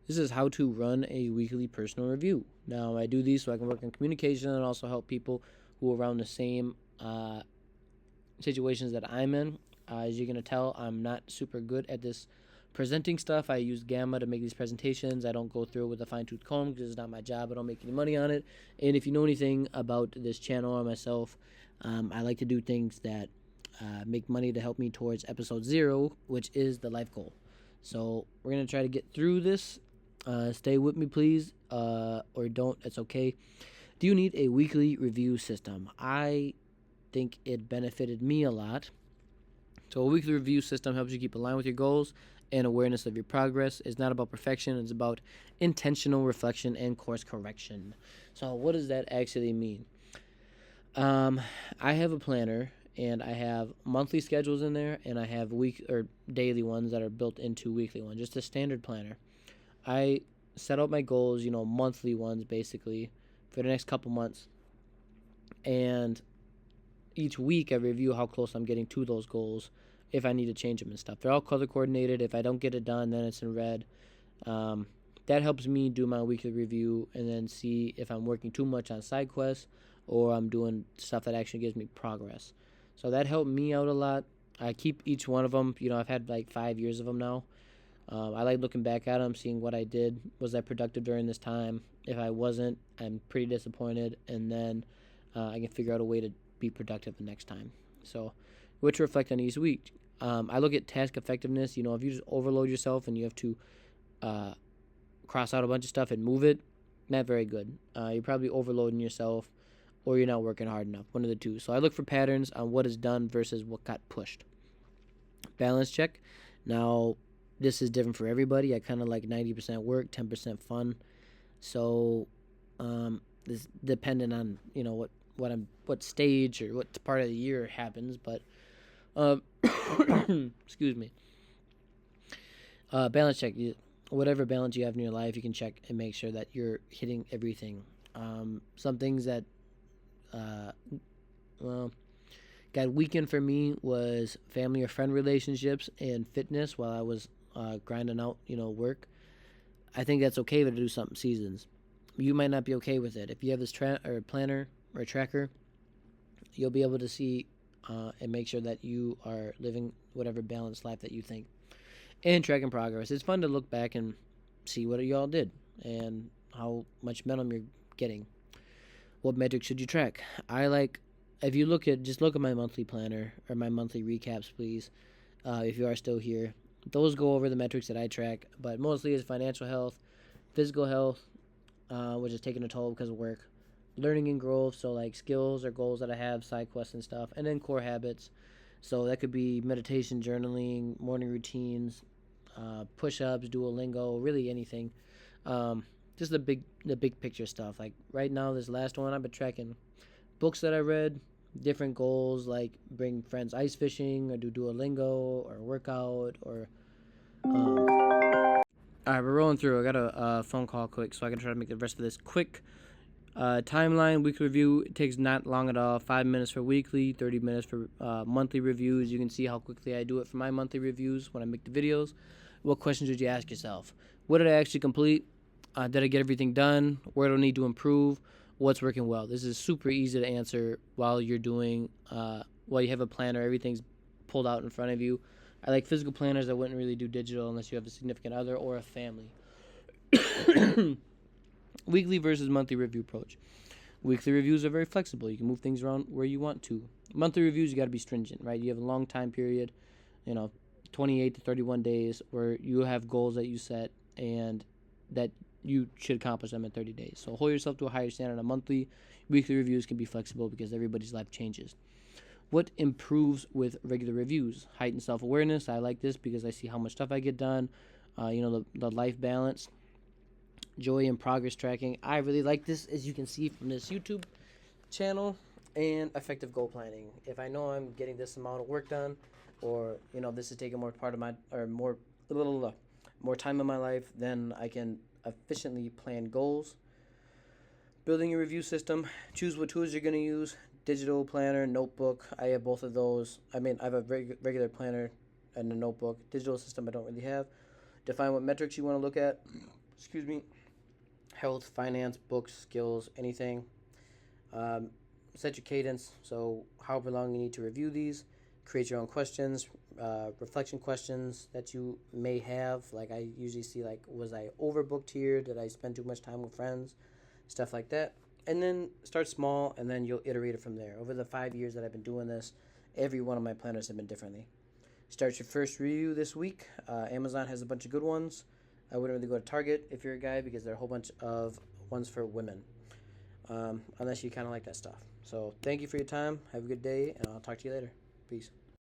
This is how to run a weekly personal review. Now, I do these so I can work on communication and also help people who are around the same situations that I'm in. As you're going to tell, I'm not super good at this presenting stuff. I use Gamma to make these presentations. I don't go through it with a fine-tooth comb because it's not my job. I don't make any money on it. And if you know anything about this channel or myself, I like to do things that make money to help me towards episode 0, which is the life goal. So we're going to try to get through this. Stay with me, please, or don't. It's okay. Do you need a weekly review system? I think it benefited me a lot. So a weekly review system helps you keep aligned with your goals and awareness of your progress. It's not about perfection. It's about intentional reflection and course correction. So what does that actually mean? I have a planner, and I have monthly schedules in there, and I have week or daily ones that are built into weekly ones. Just a standard planner. I set out my goals, monthly ones basically, for the next couple months, and each week I review how close I'm getting to those goals, if I need to change them and stuff. They're all color coordinated. If I don't get it done, then it's in red. That helps me do my weekly review and then see if I'm working too much on side quests or I'm doing stuff that actually gives me progress. So that helped me out a lot. I keep each one of them. I've had like 5 years of them now. I like looking back at them, seeing what I did. Was I productive during this time? If I wasn't, I'm pretty disappointed, and then I can figure out a way to be productive the next time. So, what to reflect on each week. I look at task effectiveness. If you just overload yourself and you have to cross out a bunch of stuff and move it, not very good. You're probably overloading yourself, or you're not working hard enough. One of the two. So I look for patterns on what is done versus what got pushed. Balance check. Now, this is different for everybody. I kind of like 90% work, 10% fun. So, this depending on what stage or what part of the year happens. But, excuse me. Balance check. Whatever balance you have in your life, you can check and make sure that you're hitting everything. Some things that, got weakened for me was family or friend relationships and fitness while I was grinding out, work. I think that's okay to do something seasons. You might not be okay with it. If you have this planner or a tracker, you'll be able to see and make sure that you are living whatever balanced life that you think. And tracking progress. It's fun to look back and see what you all did and how much momentum you're getting. What metrics should you track? If you look at my monthly planner or my monthly recaps, please, if you are still here. Those go over the metrics that I track, but mostly is financial health, physical health, which is taking a toll because of work, learning and growth, so like skills or goals that I have, side quests and stuff, and then core habits. So that could be meditation, journaling, morning routines, push-ups, Duolingo, really anything. Just the big picture stuff. Like right now, this last one, I've been tracking books that I read, different goals like bring friends ice fishing or do Duolingo or workout or. All right, we're rolling through. I got a phone call quick, so I can try to make the rest of this quick. Timeline, weekly review, it takes not long at all. 5 minutes for weekly, 30 minutes for monthly reviews. You can see how quickly I do it for my monthly reviews when I make the videos. What questions did you ask yourself? What did I actually complete? Did I get everything done? Where do I need to improve? What's working well? This is super easy to answer while you're doing, while you have a planner. Everything's pulled out in front of you. I like physical planners. I wouldn't really do digital unless you have a significant other or a family. Weekly versus monthly review approach. Weekly reviews are very flexible. You can move things around where you want to. Monthly reviews, you got to be stringent, right? You have a long time period, 28 to 31 days, where you have goals that you set and that you should accomplish them in 30 days. So hold yourself to a higher standard on monthly. Weekly reviews can be flexible because everybody's life changes. What improves with regular reviews? Heightened self-awareness. I like this because I see how much stuff I get done. The life balance. Joy and progress tracking. I really like this, as you can see from this YouTube channel. And effective goal planning. If I know I'm getting this amount of work done, or this is taking more time in my life, then I can efficiently plan goals. Building a review system. Choose what tools you're going to use. Digital planner, notebook. I have both of those. I have a regular planner and a notebook. Digital system I don't really have. Define what metrics you want to look at. excuse me, health, finance, books, skills, anything. Um, Set your cadence. So however long you need to review these, create your own questions, reflection questions that you may have. Like I usually see, like, was I overbooked here? Did I spend too much time with friends? Stuff like that. And then start small, and then you'll iterate it from there. Over the 5 years that I've been doing this, every one of my planners have been differently. Start your first review this week. Amazon has a bunch of good ones. I wouldn't really go to Target if you're a guy because there are a whole bunch of ones for women, unless you kind of like that stuff. So thank you for your time. Have a good day, and I'll talk to you later. Peace.